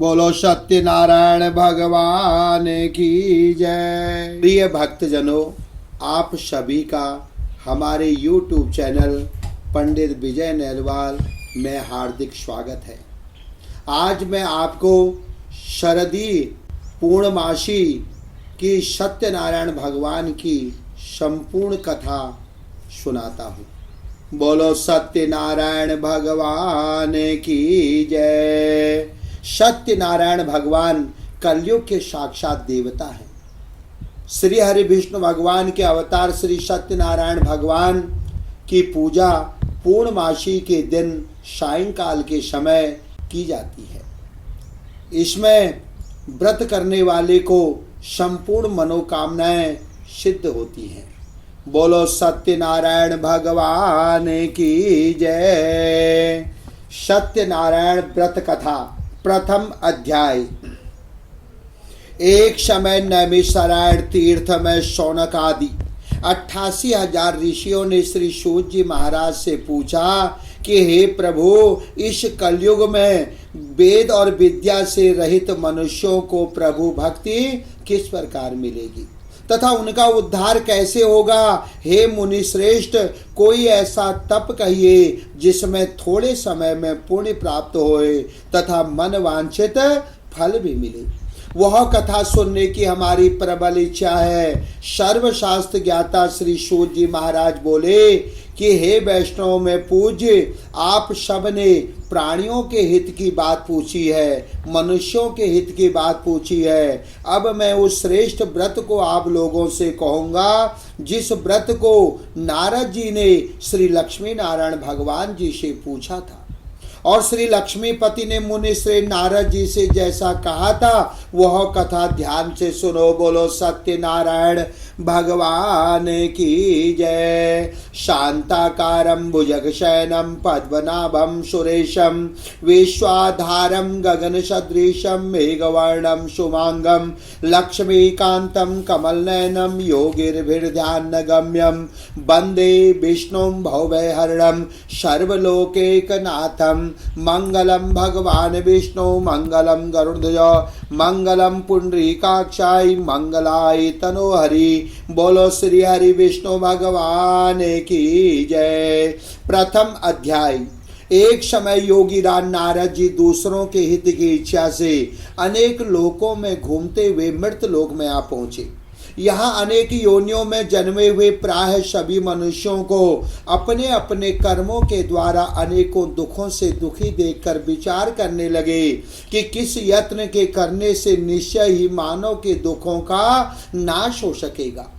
बोलो सत्यनारायण भगवान की जय। प्रिय भक्तजनों, आप सभी का हमारे YouTube चैनल पंडित विजय नेरवाल में हार्दिक स्वागत है। आज मैं आपको शरदीय पूर्णमासी की सत्यनारायण भगवान की संपूर्ण कथा सुनाता हूँ। बोलो सत्यनारायण भगवान की जय। सत्यनारायण भगवान कलयुग के साक्षात देवता हैं। श्री हरि विष्णु भगवान के अवतार श्री सत्यनारायण भगवान की पूजा पूर्णमासी के दिन सायंकाल के समय की जाती है। इसमें व्रत करने वाले को संपूर्ण मनोकामनाएं सिद्ध होती हैं। बोलो सत्यनारायण भगवान की जय। सत्यनारायण व्रत कथा प्रथम अध्याय। एक समय नैमिषारण्य तीर्थ में शौनक आदि 88,000 ऋषियों ने श्री सूत जी महाराज से पूछा कि हे प्रभु, इस कलयुग में वेद और विद्या से रहित मनुष्यों को प्रभु भक्ति किस प्रकार मिलेगी तथा उनका उद्धार कैसे होगा। हे मुनि श्रेष्ठ, कोई ऐसा तप कहिए जिसमें थोड़े समय में पुण्य प्राप्त होए तथा मन वांछित फल भी मिले। वह कथा सुनने की हमारी प्रबल इच्छा है। सर्वशास्त्र ज्ञाता श्री सूत जी महाराज बोले कि हे वैष्णव में पूज्य, आप सब ने प्राणियों के हित की बात पूछी है, मनुष्यों के हित की बात पूछी है। अब मैं उस श्रेष्ठ व्रत को आप लोगों से कहूँगा जिस व्रत को नारद जी ने श्री लक्ष्मी नारायण भगवान जी से पूछा था और श्री लक्ष्मीपति ने मुनि श्री नारद जी से जैसा कहा था वह कथा ध्यान से सुनो। बोलो सत्यनारायण भगवान की जय। शांताकारं भुजगशयनं पद्मनाभं सुरेशं विश्वाधारं गगनसदृशं मेघवर्णं शुभांगं लक्ष्मीकान्तं कमलनयनं योगिर्भिर्ध्यानगम्यं वन्दे विष्णुं भवभयहरणं सर्वलोकैकनाथं। मंगलम भगवान विष्णु मंगलम गरुड़ध्वज मंगलम पुंडरीकाक्षाय मंगलाय तनोहरि। बोलो श्री हरि विष्णु भगवान की जय। प्रथम अध्याय। एक समय योगी राज नारद जी दूसरों के हित की इच्छा से अनेक लोकों में घूमते हुए मृत लोक में आ पहुंचे। यहाँ अनेक योनियों में जन्मे हुए प्राय सभी मनुष्यों को अपने अपने कर्मों के द्वारा अनेकों दुखों से दुखी देखकर विचार करने लगे कि किस यत्न के करने से निश्चय ही मानव के दुखों का नाश हो सकेगा।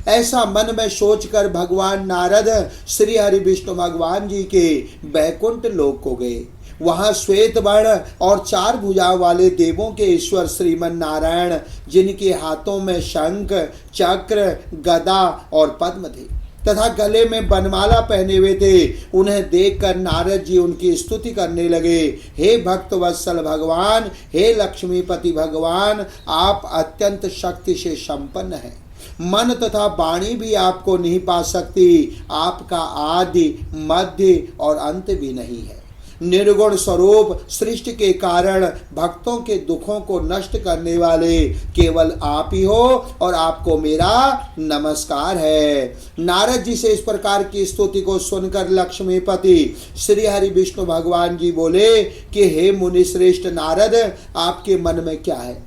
ऐसा मन में सोचकर भगवान नारद श्री हरि विष्णु भगवान जी के बैकुंठ लोक को गए। वहां श्वेत वर्ण और 4 भुजा वाले देवों के ईश्वर श्रीमन नारायण, जिनके हाथों में शंख चक्र गदा और पद्म थे तथा गले में बनमाला पहने हुए थे, उन्हें देखकर नारद जी उनकी स्तुति करने लगे। हे भक्त वत्सल भगवान, हे लक्ष्मीपति भगवान, आप अत्यंत शक्ति से संपन्न हैं। मन तथा वाणी भी आपको नहीं पा सकती। आपका आदि मध्य और अंत भी नहीं है। निर्गुण स्वरूप सृष्टि के कारण भक्तों के दुखों को नष्ट करने वाले केवल आप ही हो और आपको मेरा नमस्कार है। नारद जी से इस प्रकार की स्तुति को सुनकर लक्ष्मीपति श्री हरि विष्णु भगवान जी बोले कि हे मुनि श्रेष्ठ नारद, आपके मन में क्या है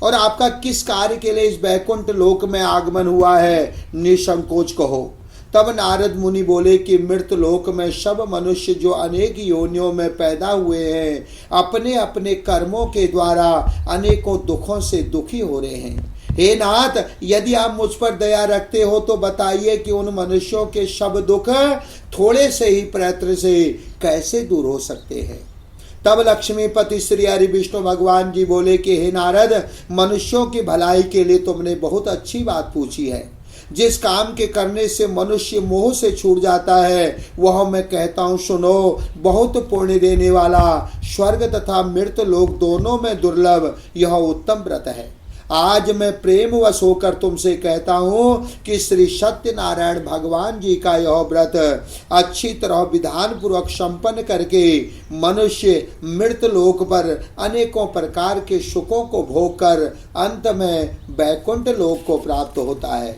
और आपका किस कार्य के लिए इस बैकुंठ लोक में आगमन हुआ है, निसंकोच कहो। तब नारद मुनि बोले कि मृत लोक में सब मनुष्य जो अनेक योनियों में पैदा हुए हैं अपने अपने कर्मों के द्वारा अनेकों दुखों से दुखी हो रहे हैं। हे नाथ, यदि आप मुझ पर दया रखते हो तो बताइए कि उन मनुष्यों के सब दुख थोड़े से ही प्रयत्न से कैसे दूर हो सकते हैं। तब लक्ष्मीपति श्री हरि विष्णु भगवान जी बोले कि हे नारद, मनुष्यों की भलाई के लिए तुमने बहुत अच्छी बात पूछी है। जिस काम के करने से मनुष्य मोह से छूट जाता है वह मैं कहता हूँ सुनो। बहुत पुण्य देने वाला, स्वर्ग तथा मृत लोक दोनों में दुर्लभ यह उत्तम व्रत है। आज मैं प्रेम वश होकर तुमसे कहता हूँ कि श्री सत्यनारायण भगवान जी का यह व्रत अच्छी तरह विधान पूर्वक संपन्न करके मनुष्य मृत लोक पर अनेकों प्रकार के सुखों को भोग कर अंत में वैकुंठ लोक को प्राप्त होता है।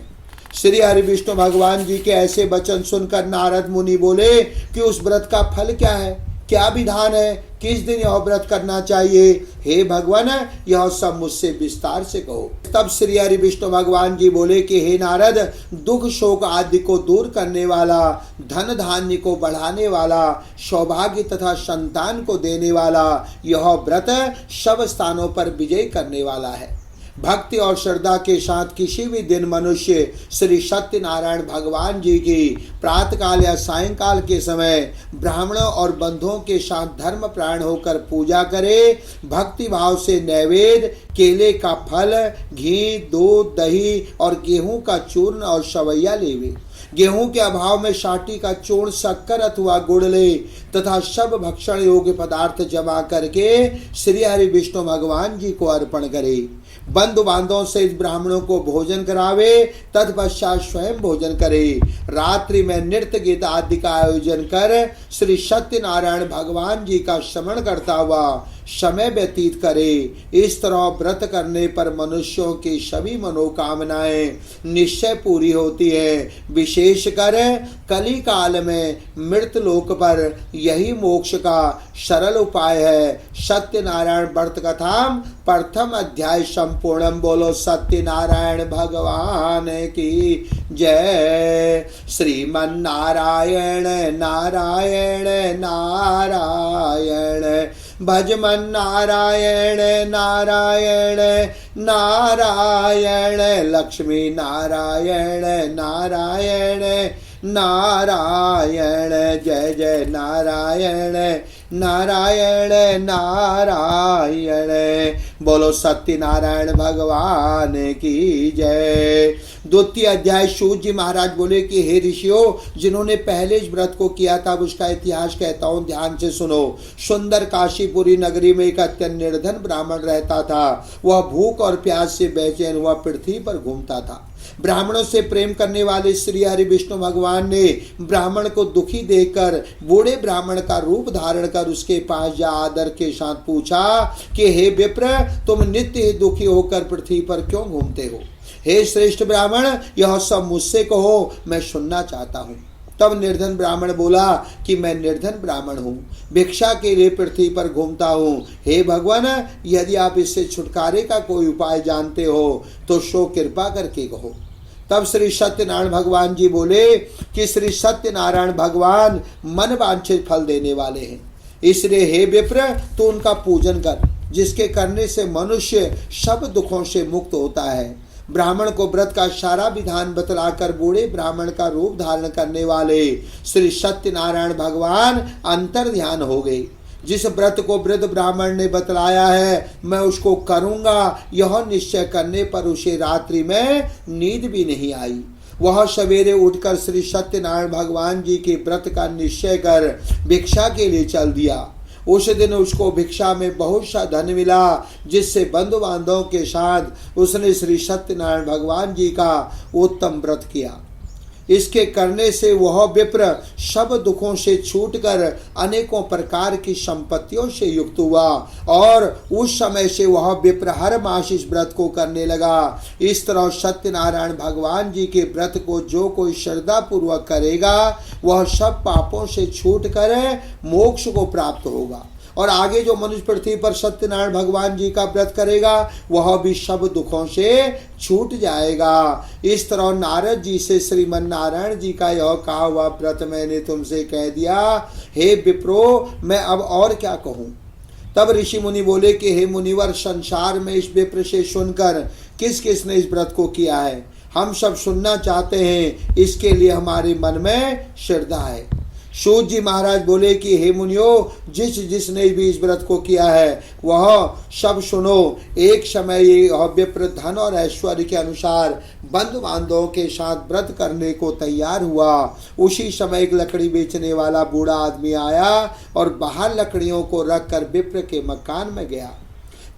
श्री हरि विष्णु भगवान जी के ऐसे वचन सुनकर नारद मुनि बोले कि उस व्रत का फल क्या है, क्या विधान है, किस दिन यह व्रत करना चाहिए? हे भगवान, यह सब मुझसे विस्तार से कहो। तब श्री हरि विष्णु भगवान जी बोले कि हे नारद, दुख शोक आदि को दूर करने वाला, धन धान्य को बढ़ाने वाला, सौभाग्य तथा संतान को देने वाला यह व्रत सब स्थानों पर विजय करने वाला है। भक्ति और श्रद्धा के साथ किसी भी दिन मनुष्य श्री सत्यनारायण भगवान जी की प्रातःकाल या सायंकाल के समय ब्राह्मणों और बंधुओं के साथ धर्म प्राण होकर पूजा करे, भक्ति भाव से नैवेद्य, केले का फल, घी, दूध, दही और गेहूं का चूर्ण और सवैया लेवे। गेहूं के अभाव में साटी का चूर्ण, शक्कर अथवा गुड़ ले तथा सब भक्षण योग्य पदार्थ जमा करके श्री हरि विष्णु भगवान जी को अर्पण करे। बंधु बांधवों से इस ब्राह्मणों को भोजन करावे, तत्पश्चात स्वयं भोजन करे। रात्रि में नृत्य गीत आदि का आयोजन कर श्री सत्यनारायण भगवान जी का स्मरण करता हुआ समय व्यतीत करे। इस तरह व्रत करने पर मनुष्यों की सभी मनोकामनाएं निश्चय पूरी होती है। विशेषकर कली काल में मृत लोक पर यही मोक्ष का सरल उपाय है। सत्यनारायण व्रत कथा प्रथम अध्याय संपूर्णम। बोलो सत्यनारायण भगवान की जय। श्रीमन्नारायण नारायण नारायण, भजमन नारायण नारायण नारायण, लक्ष्मी नारायण नारायण नारायण, जय जय नारायण नारायण नारायण। बोलो सत्यनारायण भगवान की जय। द्वितीय अध्याय सूत जी महाराज बोले कि हे ऋषियों, जिन्होंने पहले इस व्रत को किया था उसका इतिहास कहता हूँ, ध्यान से सुनो। सुंदर काशीपुरी नगरी में एक अत्यंत निर्धन ब्राह्मण रहता था। वह भूख और प्यास से बेचैन हुआ पृथ्वी पर घूमता था। ब्राह्मणों से प्रेम करने वाले श्री हरि विष्णु भगवान ने ब्राह्मण को दुखी देखकर बूढ़े ब्राह्मण का रूप धारण कर उसके पास जा आदर के साथ पूछा कि हे विप्र, तुम नित्य ही दुखी होकर पृथ्वी पर क्यों घूमते हो? हे श्रेष्ठ ब्राह्मण, यह सब मुझसे कहो, मैं सुनना चाहता हूँ। तब निर्धन ब्राह्मण बोला कि मैं निर्धन ब्राह्मण हूँ, भिक्षा के लिए पृथ्वी पर घूमता हूँ। हे भगवान, यदि आप इससे छुटकारे का कोई उपाय जानते हो तो सो कृपा करके कहो। तब श्री सत्यनारायण भगवान जी बोले कि श्री सत्यनारायण भगवान मन वांछित फल देने वाले हैं, इसलिए हे विप्र, तू उनका पूजन कर, जिसके करने से मनुष्य सब दुखों से मुक्त होता है। ब्राह्मण को व्रत का सारा विधान बतलाकर बूढ़े ब्राह्मण का रूप धारण करने वाले श्री सत्यनारायण भगवान अंतर ध्यान हो गए। जिस व्रत को वृद्ध ब्राह्मण ने बतलाया है मैं उसको करूंगा, यह निश्चय करने पर उसे रात्रि में नींद भी नहीं आई। वह सवेरे उठकर श्री सत्यनारायण भगवान जी के व्रत का निश्चय कर भिक्षा के लिए चल दिया। उस दिन उसको भिक्षा में बहुत सा धन मिला, जिससे बंधु बांधवों के साथ उसने श्री सत्यनारायण भगवान जी का उत्तम व्रत किया। इसके करने से वह विप्र सब दुखों से छूटकर अनेकों प्रकार की संपत्तियों से युक्त हुआ और उस समय से वह विप्र हर मास इस व्रत को करने लगा। इस तरह सत्यनारायण भगवान जी के व्रत को जो कोई श्रद्धा पूर्वक करेगा वह सब पापों से छूटकर मोक्ष को प्राप्त होगा और आगे जो मनुष्य पृथ्वी पर सत्यनारायण भगवान जी का व्रत करेगा वह भी सब दुखों से छूट जाएगा। इस तरह नारद जी से श्रीमन नारायण जी का यह कहा हुआ व्रत मैंने तुमसे कह दिया। हे विप्रो, मैं अब और क्या कहूँ? तब ऋषि मुनि बोले कि हे मुनिवर, संसार में इस विप्र से सुनकर किस किस ने इस व्रत को किया है, हम सब सुनना चाहते हैं, इसके लिए हमारे मन में श्रद्धा है। सूत जी महाराज बोले कि हे मुनियों, जिसने भी इस व्रत को किया है वह सब सुनो। एक समय ये विप्र धन और ऐश्वर्य के अनुसार बंधु बांधवों के साथ व्रत करने को तैयार हुआ। उसी समय एक लकड़ी बेचने वाला बूढ़ा आदमी आया और बाहर लकड़ियों को रखकर विप्र के मकान में गया।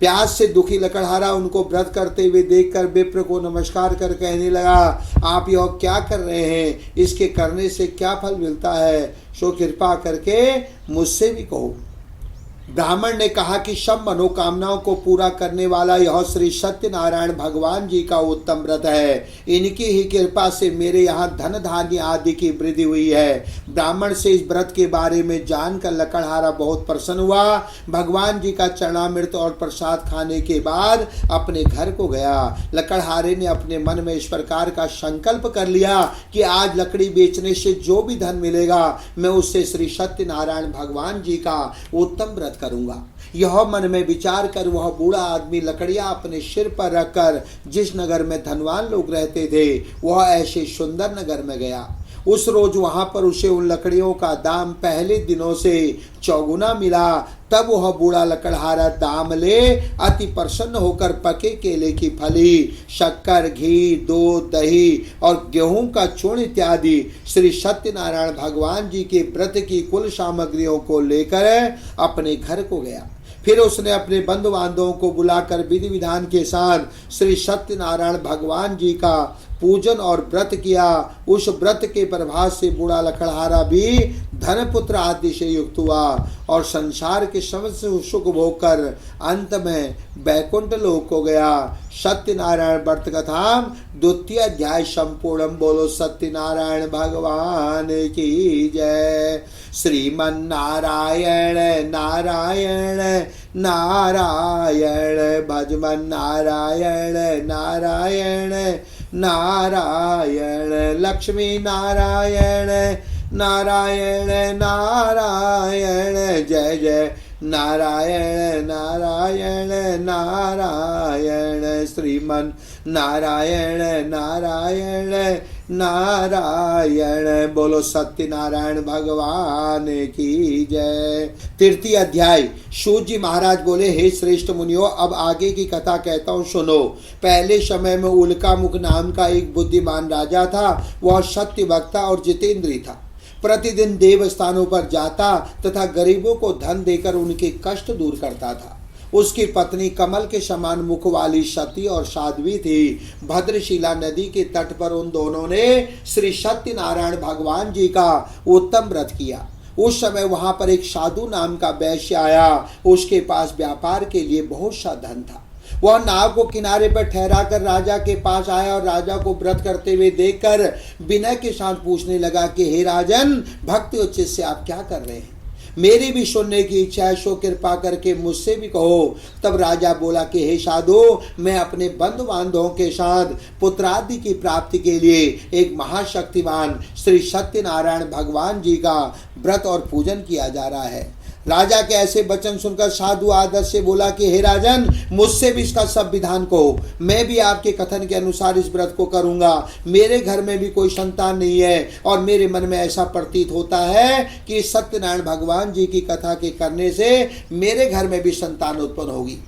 प्यास से दुखी लकड़हारा उनको व्रत करते हुए देखकर विप्र को नमस्कार कर कहने लगा, आप यह क्या कर रहे हैं, इसके करने से क्या फल मिलता है, सो कृपा करके मुझसे भी कहो। ब्राह्मण ने कहा कि सब मनोकामनाओं को पूरा करने वाला यह श्री सत्यनारायण भगवान जी का उत्तम व्रत है। इनकी ही कृपा से मेरे यहाँ धन धान्य आदि की वृद्धि हुई है। ब्राह्मण से इस व्रत के बारे में जानकर लकड़हारा बहुत प्रसन्न हुआ। भगवान जी का चरणामृत और प्रसाद खाने के बाद अपने घर को गया। लकड़हारे ने अपने मन में इस प्रकार का संकल्प कर लिया कि आज लकड़ी बेचने से जो भी धन मिलेगा मैं उससे श्री सत्यनारायण भगवान जी का उत्तम व्रत करूंगा। यह मन में विचार कर वह बूढ़ा आदमी लकड़ियां अपने सिर पर रखकर जिस नगर में धनवान लोग रहते थे वह ऐसे सुंदर नगर में गया। उस रोज वहां पर उसे उन लकड़ियों का दाम पहले दिनों से चौगुना मिला। तब वह बूढ़ा लकड़हारा दाम ले अति प्रसन्न होकर पके केले की फली, शक्कर, घी, दूध, दही और गेहूं का चूर्ण इत्यादि श्री सत्यनारायण भगवान जी के व्रत की कुल सामग्रियों को लेकर अपने घर को गया। फिर उसने अपने बंधु बांधवों को बुलाकर विधि विधान के साथ श्री सत्यनारायण भगवान जी का पूजन और व्रत किया। उस व्रत के प्रभाव से बूढ़ा लकड़हारा भी धन पुत्र आदि से युक्त हुआ और संसार के समस्त सुख भोग कर अंत में बैकुंठ लोक को गया। सत्यनारायण व्रत कथा द्वितीय अध्याय संपूर्ण। बोलो सत्यनारायण भगवान की जय। श्रीमन्नारायण नारायण नारायण भजमन नारायण नारायण नारायण लक्ष्मी नारायण नारायण नारायण जय जय नारायण नारायण नारायण श्रीमन नारायण नारायण नारायण। बोलो सत्यनारायण भगवान की जय। तृतीय अध्याय। सूत जी महाराज बोले, हे श्रेष्ठ मुनियों, अब आगे की कथा कहता हूँ, सुनो। पहले समय में उल्कामुख नाम का एक बुद्धिमान राजा था। वह सत्य वक्ता और जितेंद्री था। प्रतिदिन देव स्थानों पर जाता तथा गरीबों को धन देकर उनके कष्ट दूर करता था। उसकी पत्नी कमल के समान मुख वाली सती और साध्वी थी। भद्रशिला नदी के तट पर उन दोनों ने श्री सत्यनारायण भगवान जी का उत्तम व्रत किया। उस समय वहां पर एक साधु नाम का वैश्य आया। उसके पास व्यापार के लिए बहुत सा धन था। वह नाव को किनारे पर ठहरा कर राजा के पास आया और राजा को व्रत करते हुए देखकर विनय के साथ पूछने लगा कि हे राजन, भक्ति उचित से आप क्या कर रहे हैं? मेरी भी सुनने की इच्छा है, सो कृपा करके मुझसे भी कहो। तब राजा बोला कि हे साधु, मैं अपने बंधु बांधवों के साथ पुत्रादि की प्राप्ति के लिए एक महाशक्तिमान श्री सत्यनारायण भगवान जी का व्रत और पूजन किया जा रहा है। राजा के ऐसे वचन सुनकर साधु आदर से बोला कि हे राजन, मुझसे भी इसका सब विधान कहो। मैं भी आपके कथन के अनुसार इस व्रत को करूंगा। मेरे घर में भी कोई संतान नहीं है और मेरे मन में ऐसा प्रतीत होता है कि सत्यनारायण भगवान जी की कथा के करने से मेरे घर में भी संतान उत्पन्न होगी।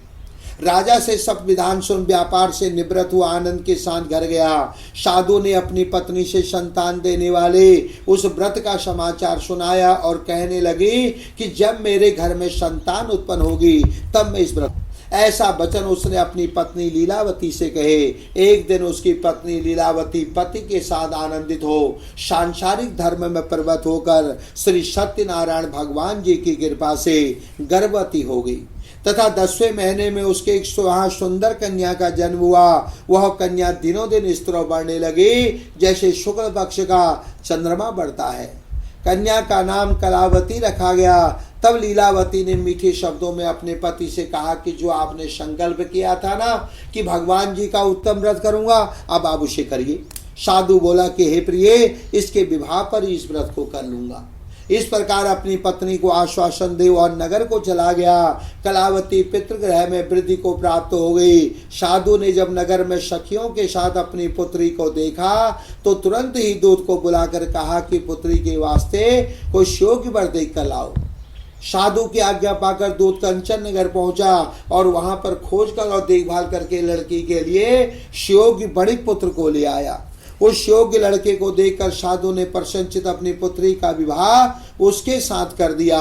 राजा से सब विधान सुन व्यापार से निवृत्त हुआ आनंद के साथ घर गया। साधु ने अपनी पत्नी से संतान देने वाले उस व्रत का समाचार सुनाया और कहने लगी कि जब मेरे घर में संतान उत्पन्न होगी तब मैं इस व्रत। ऐसा वचन उसने अपनी पत्नी लीलावती से कहे। एक दिन उसकी पत्नी लीलावती पति के साथ आनंदित हो सांसारिक धर्म में प्रवृत्त होकर श्री सत्यनारायण भगवान जी की कृपा से गर्भवती हो गई तथा 10वें महीने में उसके एक सुंदर कन्या का जन्म हुआ। वह कन्या दिनों दिन स्त्रों बढ़ने लगी जैसे शुक्ल पक्ष का चंद्रमा बढ़ता है। कन्या का नाम कलावती रखा गया। तब लीलावती ने मीठे शब्दों में अपने पति से कहा कि जो आपने संकल्प किया था ना कि भगवान जी का उत्तम व्रत करूंगा, अब आप उसे करिए। साधु बोला कि हे प्रिय, इसके विवाह पर ही इस व्रत को कर लूंगा। इस प्रकार अपनी पत्नी को आश्वासन दे और नगर को चला गया। कलावती पितृगृह में वृद्धि को प्राप्त हो गई। साधु ने जब नगर में सखियों के साथ अपनी पुत्री को देखा तो तुरंत ही दूत को बुलाकर कहा कि पुत्री के वास्ते कोई योग्य वर देख कर लाओ। साधु की आज्ञा पाकर दूत कंचन नगर पहुंचा और वहां पर खोज कर और देखभाल करके लड़की के लिए योग्य बड़े पुत्र को ले आया। उस योग्य लड़के को देखकर साधु ने प्रसन्नचित अपनी पुत्री का विवाह उसके साथ कर दिया,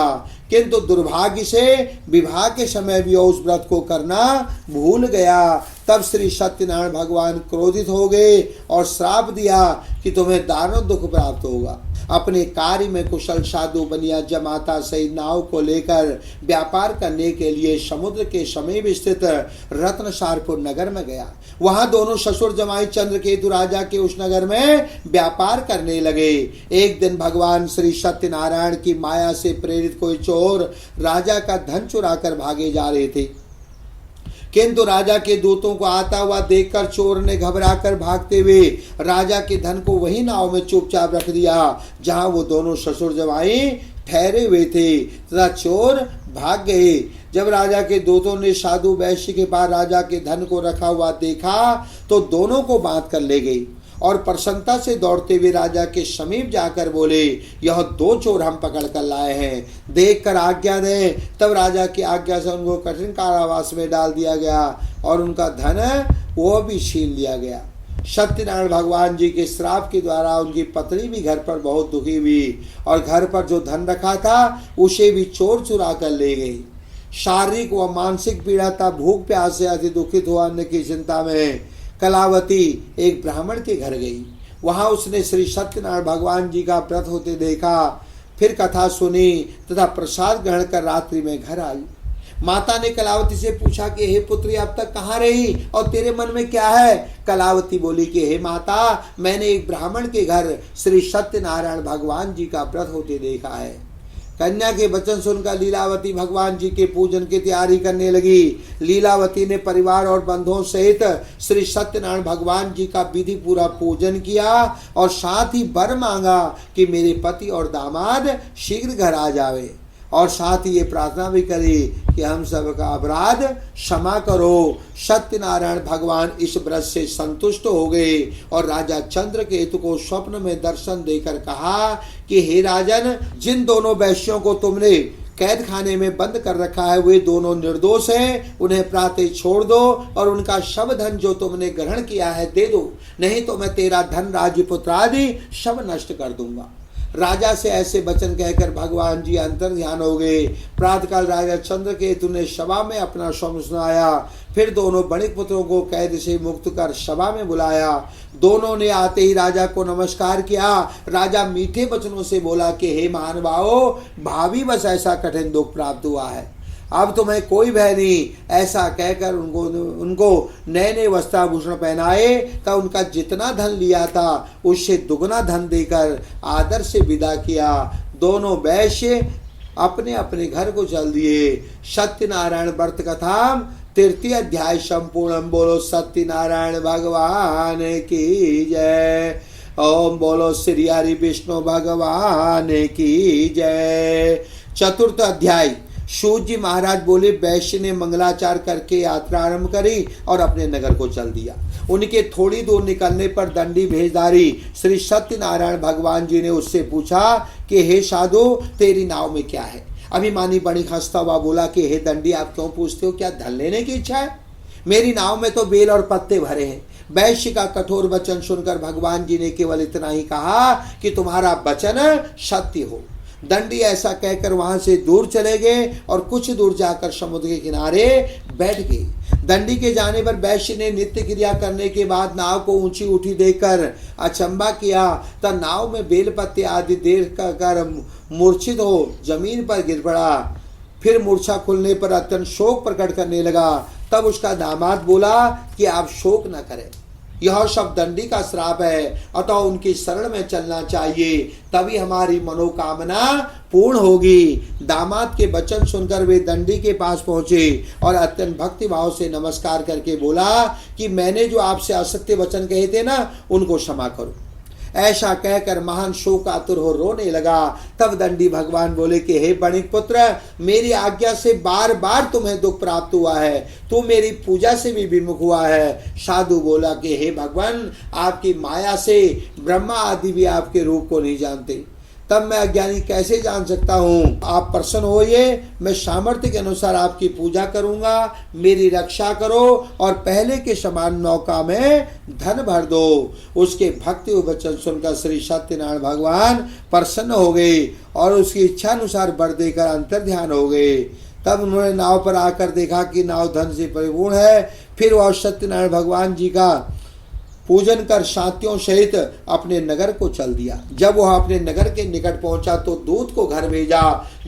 किंतु दुर्भाग्य से विवाह के समय भी उस व्रत को करना भूल गया। तब श्री सत्यनारायण भगवान क्रोधित हो गए और श्राप दिया कि तुम्हें दारुण दुख प्राप्त होगा। अपने कार्य में कुशल साधु बनिया जमाता सहित नाव को लेकर व्यापार करने के लिए समुद्र के समीप स्थित रत्नसारपुर नगर में गया। वहां दोनों ससुर जमाई चंद्रकेतु राजा के उस नगर में व्यापार करने लगे। एक दिन भगवान श्री सत्यनारायण की माया से प्रेरित कोई चोर राजा का धन चुरा कर भागे जा रहे थे, किंतु राजा के दूतों को आता हुआ देखकर चोर ने घबराकर भागते हुए राजा के धन को वही नाव में चुपचाप रख दिया जहां वो दोनों ससुर जमाई ठहरे हुए थे, तथा चोर भाग गए। जब राजा के दूतों ने साधु वैश्य के पास राजा के धन को रखा हुआ देखा तो दोनों को बांध कर ले गई और प्रसन्नता से दौड़ते हुए राजा के समीप जाकर बोले, यह 2 चोर हम पकड़ कर लाए हैं, देख कर आज्ञा दें। तब राजा की आज्ञा से उनको कठिन कारावास में डाल दिया गया और उनका धन वो भी छीन लिया गया। सत्यनारायण भगवान जी के श्राप के द्वारा उनकी पत्नी भी घर पर बहुत दुखी हुई और घर पर जो धन रखा था उसे भी चोर चुरा कर ले गई। शारीरिक व मानसिक पीड़ा था, भूख प्यास से अति दुखित हुआ अन्य की चिंता में कलावती एक ब्राह्मण के घर गई। वहां उसने श्री सत्यनारायण भगवान जी का व्रत होते देखा, फिर कथा सुनी तथा प्रसाद ग्रहण कर रात्रि में घर आई। माता ने कलावती से पूछा कि हे पुत्री, अब तक कहाँ रही और तेरे मन में क्या है? कलावती बोली कि हे माता, मैंने एक ब्राह्मण के घर श्री सत्यनारायण भगवान जी का व्रत होते देखा है। कन्या के वचन सुनकर लीलावती भगवान जी के पूजन की तैयारी करने लगी। लीलावती ने परिवार और बंधुओं सहित श्री सत्यनारायण भगवान जी का विधि पूरा पूजन किया और साथ ही वर मांगा कि मेरे पति और दामाद शीघ्र घर आ जावे, और साथ ही ये प्रार्थना भी करी कि हम सबका अपराध क्षमा करो। सत्यनारायण भगवान इस व्रत से संतुष्ट हो गए और राजा चंद्रकेतु को स्वप्न में दर्शन देकर कहा कि हे राजन, जिन दोनों वैश्यों को तुमने कैद खाने में बंद कर रखा है वे दोनों निर्दोष हैं, उन्हें प्रातः छोड़ दो और उनका सब धन जो तुमने ग्रहण किया है दे दो, नहीं तो मैं तेरा धन राजपुत्र आदि सब नष्ट कर दूंगा। राजा से ऐसे वचन कहकर भगवान जी अंतर ध्यान हो गए। प्रातःकाल राजा चंद्रकेतु ने सभा में अपना स्वप्न सुनाया, फिर दोनों बणिक पुत्रों को कैद से मुक्त कर सभा में बुलाया। दोनों ने आते ही राजा को नमस्कार किया। राजा मीठे वचनों से बोला कि हे महानुभावों, भाभी बस ऐसा कठिन दुख प्राप्त हुआ है, अब तुम्हें कोई भय नहीं। ऐसा कहकर उनको नए नए वस्त्राभूषण पहनाए तथा उनका जितना धन लिया था उससे दुगना धन देकर आदर से विदा किया। दोनों वैश्य अपने अपने घर को चल दिए। सत्यनारायण व्रत कथा 3 अध्याय संपूर्ण। बोलो सत्यनारायण भगवान की जय। ओम बोलो श्री हरि विष्णु भगवान की जय। 4 अध्याय। सूत जी महाराज बोले, वैश्य ने मंगलाचार करके यात्रा आरंभ करी और अपने नगर को चल दिया। उनके थोड़ी दूर निकलने पर दंडी भेजदारी श्री सत्यनारायण भगवान जी ने उससे पूछा कि हे साधु, तेरी नाव में क्या है? अभिमानी बणिक हंसता हुआ बोला कि हे दंडी, आप क्यों पूछते हो? क्या धन लेने की इच्छा है? मेरी नाव में तो बेल और पत्ते भरे हैं। वैश्य का कठोर वचन सुनकर भगवान जी ने केवल इतना ही कहा कि तुम्हारा वचन सत्य हो। दंडी ऐसा कहकर वहां से दूर चले गए और कुछ दूर जाकर समुद्र के किनारे बैठ गए। दंडी के जाने पर वैश्य ने नित्य क्रिया करने के बाद नाव को ऊंची उठी देखकर अचंबा किया, तब नाव में बेलपत्ते आदि देख कर मूर्छित हो जमीन पर गिर पड़ा। फिर मूर्छा खुलने पर अत्यंत शोक प्रकट करने लगा। तब उसका दामाद बोला कि आप शोक न करें, यह सब दंडी का श्राप है, अतः उनकी शरण में चलना चाहिए, तभी हमारी मनोकामना पूर्ण होगी। दामाद के वचन सुनकर वे दंडी के पास पहुंचे और अत्यंत भक्ति भाव से नमस्कार करके बोला कि मैंने जो आपसे असत्य वचन कहे थे ना, उनको क्षमा करो। ऐसा कहकर महान शोकातुर हो रोने लगा। तब दंडी भगवान बोले कि हे बणिक पुत्र, मेरी आज्ञा से बार बार तुम्हें दुख प्राप्त हुआ है, तू मेरी पूजा से भी विमुख हुआ है। साधु बोला कि हे भगवान, आपकी माया से ब्रह्मा आदि भी आपके रूप को नहीं जानते। तब मैं अज्ञानी कैसे जान सकता हूँ? आप प्रसन्न होइए, मैं सामर्थ्य के अनुसार आपकी पूजा करूंगा, मेरी रक्षा करो और पहले के समान नौका में धन भर दो। उसके भक्ति व वचन सुनकर श्री सत्यनारायण भगवान प्रसन्न हो गए और उसकी इच्छा अनुसार वर देकर अंतर ध्यान हो गए। तब उन्होंने नाव पर आकर देखा कि नाव धन से परिपूर्ण है। फिर वह सत्यनारायण भगवान जी का पूजन कर साथियों सहित अपने नगर को चल दिया। जब वह अपने नगर के निकट पहुंचा तो दूत को घर भेजा।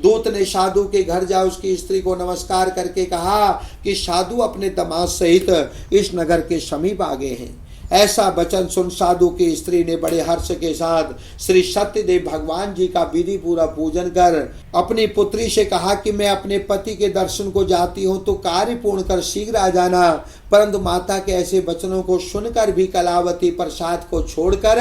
दूत ने साधु के घर जा उसकी स्त्री को नमस्कार करके कहा कि साधु अपने दामाद सहित इस नगर के समीप आ गए हैं। ऐसा वचन सुन साधु की स्त्री ने बड़े हर्ष के साथ श्री सत्यदेव भगवान जी का विधि पूरा पूजन कर अपनी पुत्री से कहा कि मैं अपने पति के दर्शन को जाती हूँ तो कार्य पूर्ण कर शीघ्र आ जाना। परंतु माता के ऐसे वचनों को सुनकर भी कलावती प्रसाद को छोड़कर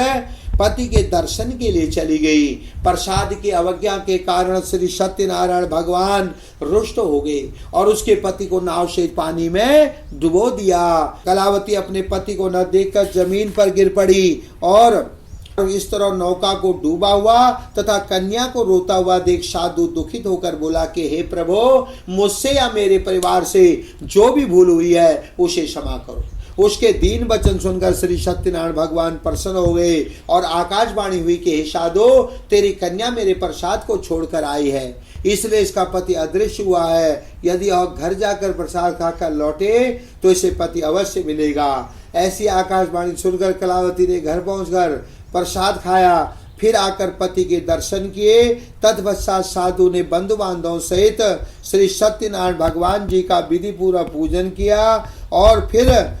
पति के दर्शन के लिए चली गई। प्रसाद की अवज्ञा के कारण श्री सत्यनारायण भगवान रुष्ट हो गए और उसके पति को नाव से पानी में डुबो दिया। कलावती अपने पति को न देखकर जमीन पर गिर पड़ी और इस तरह नौका को डूबा हुआ तथा कन्या को रोता हुआ देख साधु दुखित होकर बोला कि हे प्रभु, मुझसे या मेरे परिवार से जो भी भूल हुई है उसे क्षमा करो। उसके दीन वचन सुनकर श्री सत्यनारायण भगवान प्रसन्न हो गए और आकाशवाणी हुई कि हे साधु, तेरी कन्या मेरे प्रसाद को छोड़कर आई है, इसलिए इसका पति अदृश्य हुआ है। यदि वह घर जाकर प्रसाद खाकर लौटे तो इसे पति अवश्य मिलेगा। ऐसी आकाशवाणी सुनकर कलावती ने घर पहुंचकर प्रसाद खाया, फिर आकर पति के दर्शन किए। तत्पश्चात साधु ने बंधु बांधवों सहित श्री सत्यनारायण भगवान जी का विधि पूरा पूजन किया और फिर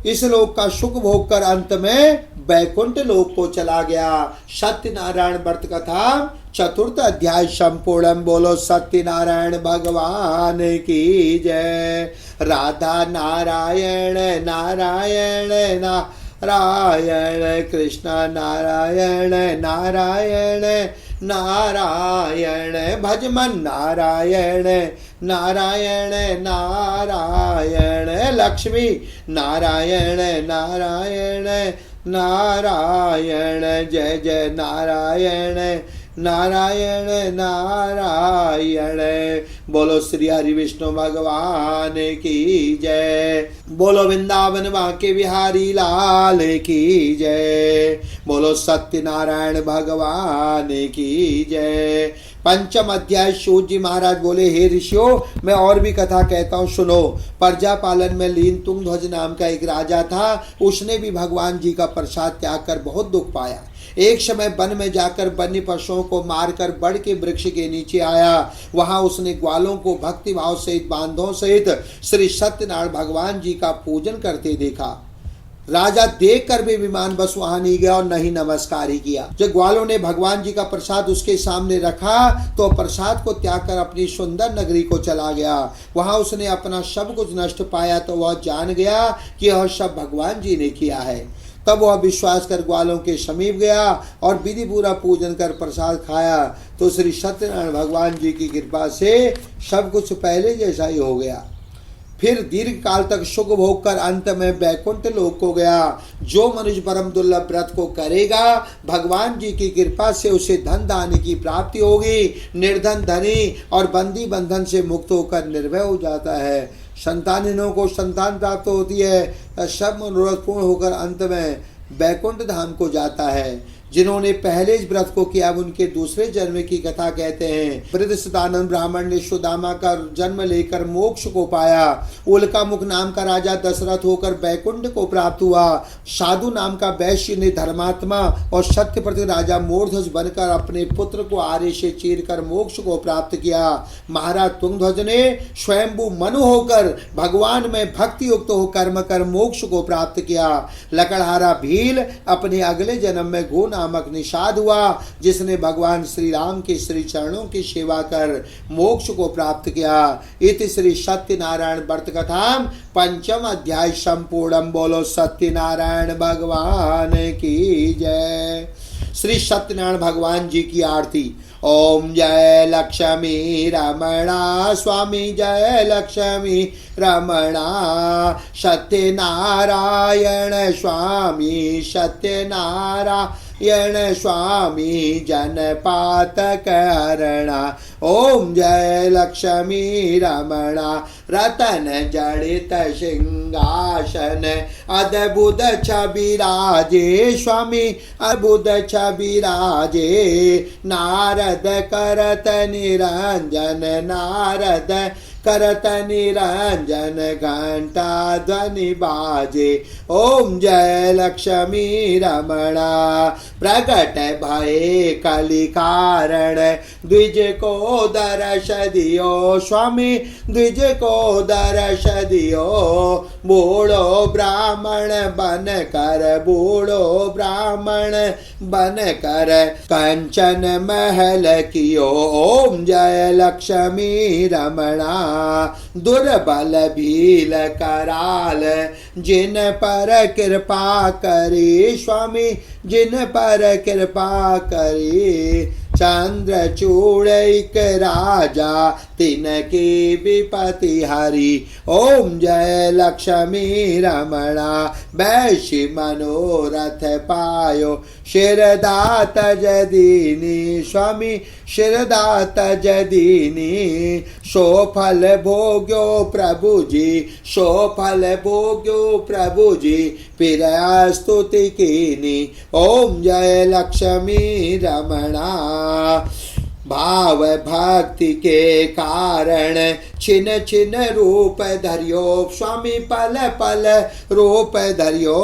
इस लोक का सुख भोग कर अंत में बैकुंठ लोक को चला गया। सत्यनारायण व्रत कथा चतुर्थ अध्याय संपूर्ण। बोलो सत्यनारायण भगवान की जय। राधा नारायण नारायण नारायण, कृष्ण नारायण नारायण नारायण, भजमन नारायण नारायण नारायण, लक्ष्मी नारायण नारायण नारायण, जय जय नारायण नारायण नारायण। बोलो श्री हरि विष्णु भगवान की जय। बोलो वृंदावन बांके बिहारी लाल की जय। बोलो सत्यनारायण भगवान की जय। पंचम अध्याय सूत जी महाराज बोले, हे ऋषियों, मैं और भी कथा कहता हूँ, सुनो। प्रजा पालन में लीन तुंगध्वज नाम का एक राजा था। उसने भी भगवान जी का प्रसाद त्याग कर बहुत दुख पाया। एक समय वन में जाकर वन्य पशुओं को मारकर बड़ के वृक्ष के नीचे आया। वहां उसने ग्वालों को भक्ति भाव सहित बांधों सहित श्री सत्यनारायण भगवान जी का पूजन करते देखा। राजा देख कर भी विमान बस वहां नहीं गया और न ही नमस्कार ही किया। जब ग्वालों ने भगवान जी का प्रसाद उसके सामने रखा तो प्रसाद को त्याग कर अपनी सुंदर नगरी को चला गया। वहां उसने अपना सब कुछ नष्ट पाया तो वह जान गया कि यह सब भगवान जी ने किया है। तब वह विश्वास कर ग्वालों के समीप गया और विधि पूरा पूजन कर प्रसाद खाया तो श्री सत्यनारायण भगवान जी की कृपा से सब कुछ पहले जैसा ही हो गया। फिर दीर्घ काल तक सुख भोग कर अंत में वैकुंठ लोक को गया। जो मनुष्य परम दुर्लभ व्रत को करेगा भगवान जी की कृपा से उसे धन दान की प्राप्ति होगी। निर्धन धनी और बंदी बंधन से मुक्त होकर निर्भय हो जाता है। संतानों को संतान प्राप्त होती है। सब मनोरथ पूर्ण होकर अंत में वैकुंठ धाम को जाता है। जिन्होंने पहले इस व्रत को किया उनके दूसरे जन्म की कथा कहते हैं। वृद्धसदानंद ब्राह्मण ने सुदामा का जन्म लेकर मोक्ष को पाया। उल्का मुख नाम का राजा दशरथ होकर वैकुंठ को प्राप्त हुआ। साधु नाम का वैश्य ने धर्मात्मा और सत्य प्रति राजा मूर्धज बनकर अपने पुत्र को आर्य से चीर कर मोक्ष को प्राप्त किया। महाराज तुंगध्वज ने स्वयंभू मनु होकर भगवान में भक्ति युक्त हो कर्म कर मोक्ष को प्राप्त किया। लकड़हारा भील अपने अगले जन्म में घो नामक निषाद हुआ जिसने भगवान श्री राम के श्री चरणों की सेवा कर मोक्ष को प्राप्त किया। इति श्री सत्यनारायण व्रत कथा पंचम अध्याय संपूर्णम। बोलो सत्यनारायण भगवान की जय। श्री सत्यनारायण भगवान जी की आरती। ओम जय लक्ष्मी रमणा स्वामी, जय लक्ष्मी रमणा। सत्यनारायण स्वामी, सत्यनारायण नारायण स्वामी जनपातक हरणा। ओम जय लक्ष्मी रमणा रतन जड़ित सिंहासन अद्भुत छवि राजे स्वामी अद्भुत छवि राजे। नारद करत निरंजन नारद करत निरंजन घंटा ध्वनि बाजे। ओम जय लक्ष्मी रमणा प्रकट भये कलि कारण द्विज को दर्श दियो स्वामी द्विज को दर्श दियो। बूढ़ो ब्राह्मण बन कर बूढ़ो ब्राह्मण बन कर कंचन महल कियो। ओम जय लक्ष्मी रमणा दुर्बल भील कराल जिन पर कृपा करी स्वामी जिन पर कृपा करी। चंद्रचूड़ एक राजा तिनकी विपति हरि। ओम जय लक्ष्मी रमणा वैश्य मनोरथ पायो शिरदात जदीनी स्वामी शिरदात जदीनी। सो फल भोग्यो प्रभु जी सो फल भोग्यो प्रभु जी फिर स्तुति कीनी। ओम जय लक्ष्मी रमणा भाव भक्ति के कारण छिन छिन रूप धरियो स्वामी पल पल रूप धरियो।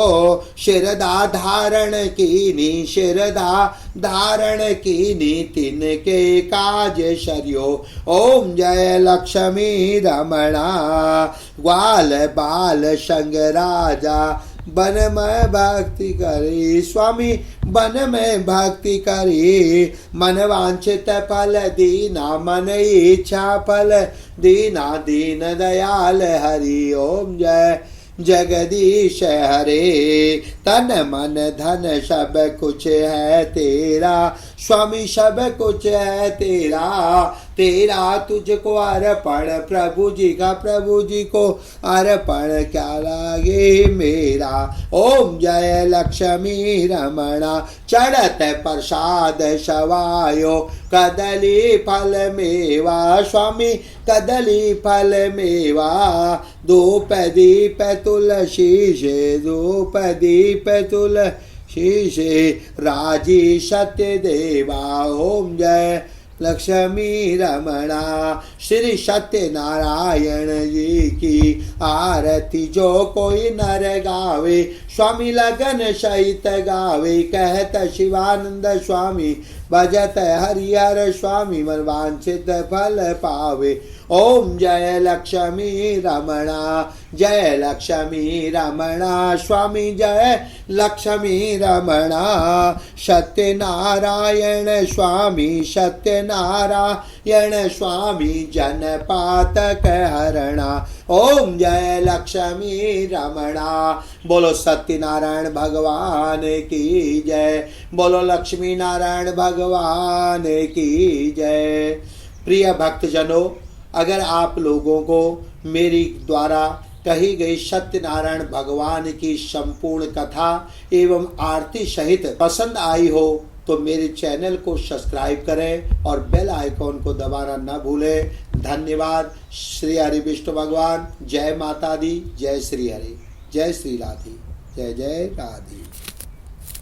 शिरदा धारण कीनी शिरदा धारण कीनी तिनके काज शरियो। ओम जय लक्ष्मी रमणा ग्वाल बाल संग राजा बन में भक्ति करी स्वामी बन में भक्ति करी। मन वांछित फल दीना मन इच्छा फल दीना दीन दयाल हरि। ओम जय जगदीश हरे तन मन धन सब कुछ है तेरा स्वामी सब कुछ है तेरा। तेरा तुझको अर्पण प्रभु जी का प्रभु जी को अर्पण क्या लागे मेरा। ओम जय लक्ष्मी रमणा चढ़त प्रसाद सवायो कदली फल मेवा स्वामी कदली फल मेवा। धूप दीप तुलसी से धूप दीप तुलसी से राजी सत्य देवा। ओम जय लक्ष्मी रमणा श्री सत्यनारायण जी की आरती जो कोई नर गावे स्वामी लगन सहित गावे। कहत शिवानंद स्वामी भजत हरिहर स्वामी मन वांछित फल पावे। ओम जय लक्ष्मी रमणा जय लक्ष्मी रमणा स्वामी जय लक्ष्मी रमणा। सत्यनारायण स्वामी सत्यनारायण स्वामी जनपातक हरणा। ओम जय लक्ष्मी रमणा बोलो सत्यनारायण भगवान की जय बोलो लक्ष्मी नारायण भगवान की जय। प्रिय भक्तजनों अगर आप लोगों को मेरी द्वारा कही गई सत्यनारायण भगवान की संपूर्ण कथा एवं आरती सहित पसंद आई हो तो मेरे चैनल को सब्सक्राइब करें और बेल आइकॉन को दबाना न भूलें। धन्यवाद। श्री हरि विष्णु भगवान। जय माता दी जय श्री हरि जय श्री राधे जय जय राधे।